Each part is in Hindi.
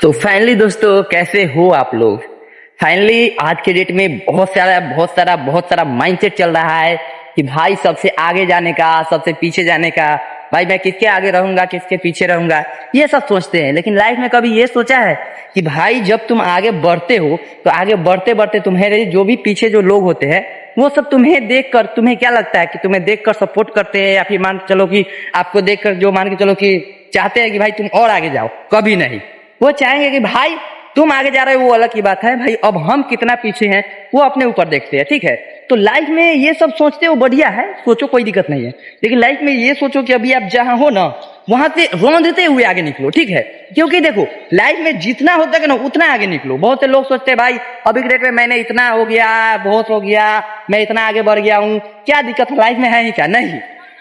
तो फाइनली दोस्तों कैसे हो आप लोग। फाइनली आज के डेट में बहुत सारा माइंडसेट चल रहा है कि भाई सबसे आगे जाने का, सबसे पीछे जाने का, भाई मैं किसके आगे रहूंगा, किसके पीछे रहूंगा, ये सब सोचते हैं। लेकिन लाइफ में कभी ये सोचा है कि भाई जब तुम आगे बढ़ते हो तो आगे बढ़ते बढ़ते तुम्हारे जो भी पीछे जो लोग होते हैं वो सब तुम्हें देखकर, तुम्हें क्या लगता है कि तुम्हें देखकर सपोर्ट करते हैं, या फिर मान के चलो कि आपको देखकर जो मान के चलो कि चाहते हैं कि भाई तुम और आगे जाओ? कभी नहीं। वो चाहेंगे कि भाई तुम आगे जा रहे हो वो अलग की बात है, भाई अब हम कितना पीछे हैं वो अपने ऊपर देखते हैं। ठीक है, तो लाइफ में ये सब सोचते हो बढ़िया है, सोचो, कोई दिक्कत नहीं है। लेकिन लाइफ में ये सोचो कि अभी आप जहां हो ना वहां से रौंदते हुए आगे निकलो। ठीक है, क्योंकि देखो लाइफ में जितना होता है ना उतना आगे निकलो। बहुत से लोग सोचते हैं भाई अभी के डेट में मैंने इतना हो गया, बहुत हो गया, मैं इतना आगे बढ़ गया हूँ, क्या दिक्कत है, लाइफ में है ही क्या? नहीं।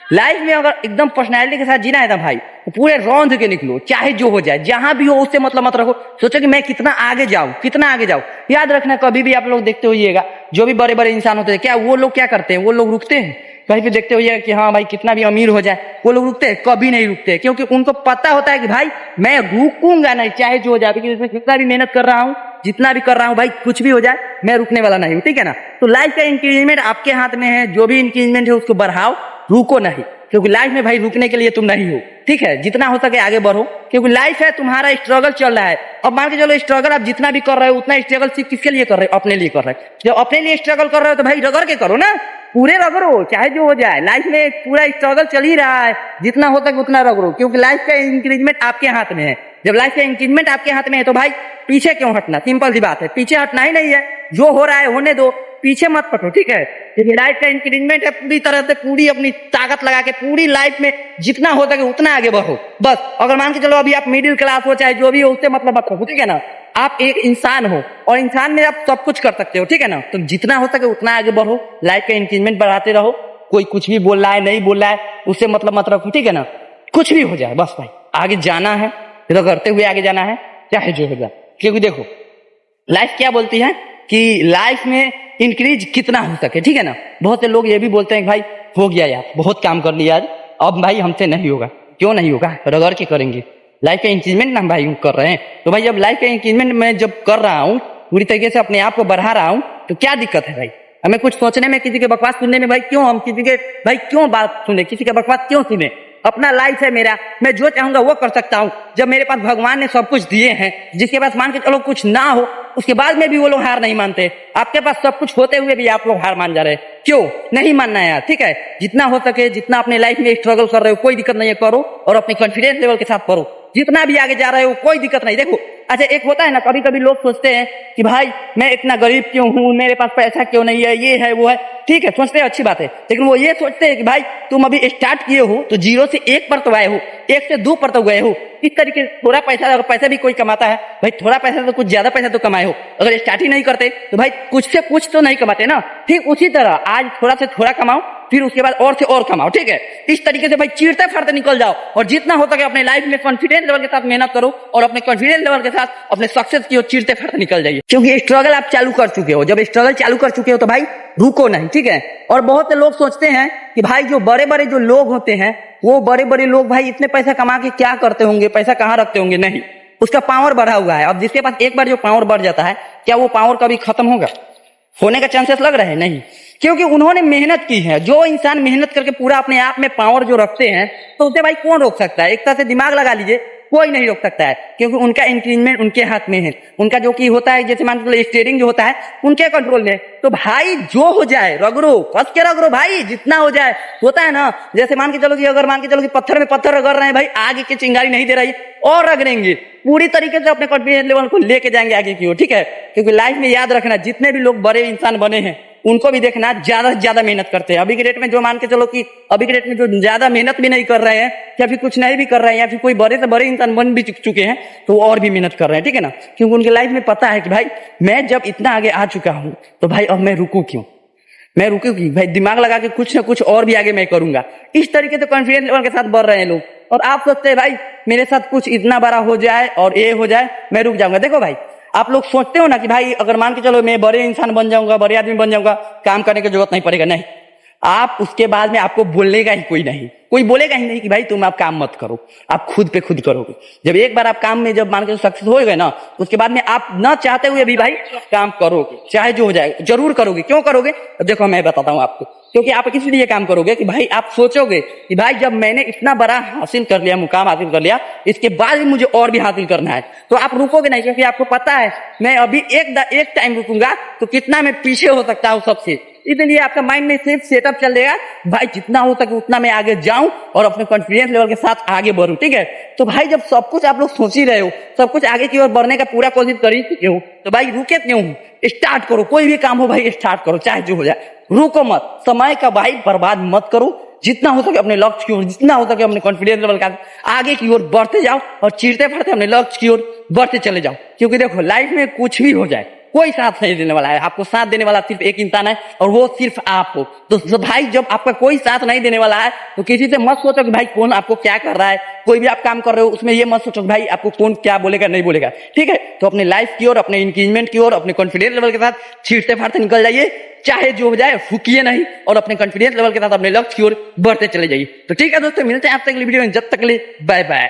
लाइफ में अगर एकदम पर्सनैलिटी के साथ जीना है ना भाई तो पूरे रौंद के निकलो, चाहे जो हो जाए, जहां भी हो उससे मतलब मत रखो। सोचो कि मैं कितना आगे जाऊं, कितना आगे जाऊं। याद रखना कभी भी आप लोग देखते होइएगा जो भी बड़े बड़े इंसान होते हैं, क्या वो लोग क्या करते हैं? वो लोग रुकते हैं? कहीं भी देखते होइएगा कि हाँ भाई कितना भी अमीर हो जाए वो लोग रुकते हैं? कभी नहीं रुकते, क्योंकि उनको पता होता है कि भाई मैं रुकूंगा नहीं, चाहे जो हो जाए, क्योंकि इसमें जितना भी मेहनत कर रहा हूँ, जितना भी कर रहा हूँ भाई, कुछ भी हो जाए मैं रुकने वाला नहीं हूँ। ठीक है ना? तो लाइफ का इंक्रीजमेंट आपके हाथ में है, जो भी इंक्रीजमेंट है उसको बढ़ाओ, रुको नहीं, क्योंकि लाइफ में भाई रुकने के लिए तुम नहीं हो। ठीक है, जितना हो सके आगे बढ़ो, क्योंकि लाइफ है, तुम्हारा स्ट्रगल चल रहा है। अब मान के चलो स्ट्रगल आप जितना भी कर रहे हो उतना स्ट्रगल सिर्फ किसके लिए कर रहे हो? अपने लिए कर रहे हो। जब अपने लिए स्ट्रगल कर रहे हो तो भाई रगड़ के करो ना, पूरे रगड़ो, चाहे जो हो जाए। लाइफ में पूरा स्ट्रगल चल ही रहा है, जितना हो सके उतना रगड़ो, क्योंकि लाइफ का इंक्रीजमेंट आपके हाथ में है। जब लाइफ का इंक्रीजमेंट आपके हाथ में है तो भाई पीछे क्यों हटना? सिंपल सी बात है, पीछे हटना ही नहीं है। जो हो रहा है होने दो, पीछे मत पटो। ठीक है, लाइफ का इंक्रीजमेंट है, पूरी तरह से पूरी अपनी ताकत लगा के पूरी लाइफ में जितना हो सके उतना आगे बढ़ो बस। अगर मान के चलो अभी आप मिडिल क्लास हो, चाहे जो भी हो, उससे मतलब मत रखो। ठीक है ना? आप एक इंसान हो और इंसान में आप सब कुछ कर सकते हो। ठीक है ना? तो जितना हो सके उतना आगे बढ़ो, लाइफ का इंक्रीजमेंट बढ़ाते रहो। कोई कुछ भी बोल रहा है, नहीं बोल रहा है, उससे मतलब मत रखो। ठीक है ना? कुछ भी हो जाए बस भाई आगे जाना है, रगड़ते हुए आगे जाना है, चाहे जो हो जाए। क्योंकि देखो लाइफ क्या बोलती है कि लाइफ में इंक्रीज कितना हो सके। ठीक है ना? बहुत से लोग ये भी बोलते हैं भाई हो गया यार, बहुत काम कर लिया आज, अब भाई हमसे नहीं होगा। क्यों नहीं होगा? रगड़ के करेंगे। लाइफ का इंक्रीजमेंट ना भाई कर रहे हैं, तो भाई जब लाइफ का इंक्रीजमेंट मैं जब कर रहा हूँ, पूरी तरीके से अपने आप को बढ़ा रहा हूँ, तो क्या दिक्कत है भाई? हमें कुछ सोचने में, किसी के बकवास सुनने में भाई क्यों हम किसी के भाई क्यों बात सुने, किसी का बकवास क्यों सुने? अपना लाइफ है मेरा, मैं जो चाहूंगा वो कर सकता हूँ। जब मेरे पास भगवान ने सब कुछ दिए हैं, जिसके पास मान के चलो कुछ ना हो उसके बाद में भी वो लोग हार नहीं मानते। आपके पास सब कुछ होते हुए भी आप लोग हार मान जा रहे हैं, क्यों? नहीं मानना है यार। ठीक है, जितना हो सके, जितना अपने लाइफ में स्ट्रगल कर रहे हो कोई दिक्कत नहीं है, करो, और अपने कॉन्फिडेंस लेवल के साथ करो। जितना भी आगे जा रहे हो कोई दिक्कत नहीं। देखो अच्छा एक होता है ना, कभी कभी लोग सोचते हैं कि भाई मैं इतना गरीब क्यों हूँ, मेरे पास पैसा क्यों नहीं है, ये है वो है। ठीक है, सोचते हैं, अच्छी बात है, लेकिन वो ये सोचते हैं कि भाई तुम अभी स्टार्ट किए हो तो 0 से 1 पर तो आए हो, 1 से 2 पर तो गए हो। इस तरीके थोड़ा पैसा, अगर पैसा भी कोई कमाता है भाई, थोड़ा पैसा तो कुछ ज्यादा पैसा तो कमाए हो। अगर स्टार्ट ही नहीं करते तो भाई कुछ से कुछ तो नहीं कमाते ना। ठीक उसी तरह आज थोड़ा से थोड़ा कमाओ, फिर उसके बाद और से और कमाओ। ठीक है, इस तरीके से भाई चीरते फाड़ते निकल जाओ, और जितना हो सके अपने लाइफ में कॉन्फिडेंस लेवल के साथ मेहनत करो, और अपने कॉन्फिडेंस लेवल के साथ अपने सक्सेस की ओर चीरते फाड़ते निकल जाइए। क्योंकि स्ट्रगल आप चालू कर चुके हो, जब स्ट्रगल चालू कर चुके हो तो भाई रुको नहीं। ठीक है, और बहुत से लोग सोचते हैं कि भाई जो बड़े बड़े जो लोग होते हैं, वो बड़े बड़े लोग भाई इतने पैसा कमा के क्या करते होंगे, पैसा कहाँ रखते होंगे? नहीं, उसका पावर बढ़ा हुआ है। अब जिसके पास एक बार जो पावर बढ़ जाता है, क्या वो पावर कभी खत्म होगा? होने का चांसेस लग रहा है? नहीं, क्योंकि उन्होंने मेहनत की है। जो इंसान मेहनत करके पूरा अपने आप में पावर जो रखते हैं, तो उसे भाई कौन रोक सकता है? एक तरह से दिमाग लगा लीजिए, कोई नहीं रोक सकता है, क्योंकि उनका इंक्रीजमेंट उनके हाथ में है। उनका जो कि होता है, जैसे मान लो स्टीयरिंग जो होता है उनके कंट्रोल में। तो भाई जो हो जाए रगड़ो, कस के रगड़ो भाई, जितना हो जाए। होता है ना, जैसे मान के चलो कि अगर मान के चलो कि पत्थर में पत्थर रगड़ रहे हैं भाई, आगे की चिंगारी नहीं दे रही, और रगड़ेंगे पूरी तरीके से, अपने कॉन्फिडेंस लेवल को लेके जाएंगे आगे की ओर। ठीक है, क्योंकि लाइफ में याद रखना, जितने भी लोग बड़े इंसान बने हैं उनको भी देखना ज्यादा से ज्यादा मेहनत करते हैं। अभी के डेट में जो मान के चलो कि अभी के डेट में जो ज्यादा मेहनत भी नहीं कर रहे हैं, या फिर कुछ नहीं भी कर रहे हैं, या फिर कोई बड़े से बड़े इंसान बन भी चुके हैं, तो वो और भी मेहनत कर रहे हैं। ठीक है ना? क्योंकि उनके लाइफ में पता है कि भाई मैं जब इतना आगे आ चुका हूं तो भाई अब मैं रुकू क्यों, मैं रुकू क्यों भाई, दिमाग लगा के कुछ ना कुछ और भी आगे मैं करूंगा। इस तरीके से कॉन्फिडेंस लेवल के साथ बढ़ रहे हैं लोग। और आप सोचते हैं भाई मेरे साथ कुछ इतना बड़ा हो जाए और ये हो जाए, मैं रुक जाऊंगा। देखो भाई आप लोग सोचते हो ना कि भाई अगर मान के चलो मैं बड़े इंसान बन जाऊंगा, बड़े आदमी बन जाऊंगा, काम करने की जरूरत नहीं पड़ेगा। नहीं, आप उसके बाद में आपको बोलने ही कोई नहीं, कोई बोलेगा ही नहीं कि भाई तुम आप काम मत करो, आप खुद पे खुद करोगे। जब एक बार आप काम में जब मान के सक्सेस हो गए ना, तो उसके बाद में आप ना चाहते हुए भी भाई काम करोगे, चाहे जो हो जाए जरूर करोगे। क्यों करोगे? अब देखो मैं बताता हूँ आपको, क्योंकि आप किस लिए काम करोगे कि भाई आप सोचोगे कि भाई जब मैंने इतना बड़ा हासिल कर लिया, मुकाम हासिल कर लिया, इसके बाद भी मुझे और भी हासिल करना है, तो आप रुकोगे नहीं, क्योंकि आपको पता है मैं अभी एक टाइम रुकूंगा तो कितना मैं पीछे हो सकता हूँ सबसे। इसलिए आपका माइंड में सिर्फ सेटअप चल देगा भाई जितना हो सके उतना मैं आगे जाऊं और अपने कॉन्फिडेंस लेवल के साथ आगे बढ़ूं। ठीक है, तो भाई जब सब कुछ आप लोग सोच ही रहे हो, सब कुछ आगे की ओर बढ़ने का पूरा कोशिश कर ही चुके हो, तो भाई रुके क्यों? स्टार्ट करो, कोई भी काम हो भाई स्टार्ट करो, चाहे जो हो जाए, रुको मत। समय का भाई बर्बाद मत करो, जितना हो सके अपने लक्ष्य की ओर, जितना हो सके अपने कॉन्फिडेंस लेवल का आगे की ओर बढ़ते जाओ और चीरते फड़ते अपने लक्ष्य की ओर बढ़ते चले जाओ। क्योंकि देखो लाइफ में कुछ भी हो जाए कोई साथ नहीं देने वाला है, आपको साथ देने वाला सिर्फ एक इंसान है और वो सिर्फ आप हो। तो भाई जब आपका कोई साथ नहीं देने वाला है तो किसी से मत सोचो कि भाई कौन आपको क्या कर रहा है। कोई भी आप काम कर रहे हो उसमें ये मत सोचो कि भाई आपको कौन क्या बोलेगा नहीं बोलेगा। ठीक है, तो अपने लाइफ की ओर, अपने इंगेजमेंट की ओर, अपने कॉन्फिडेंस लेवल के साथ छीटते फाड़ते निकल जाइए, चाहे जो हो जाए फूकिए नहीं और अपने कॉन्फिडेंस लेवल के साथ अपने लक्ष्य की ओर बढ़ते चले जाइए। तो ठीक है दोस्तों, मिलते हैं आपसे अगली वीडियो में, जब तक के लिए बाय बाय।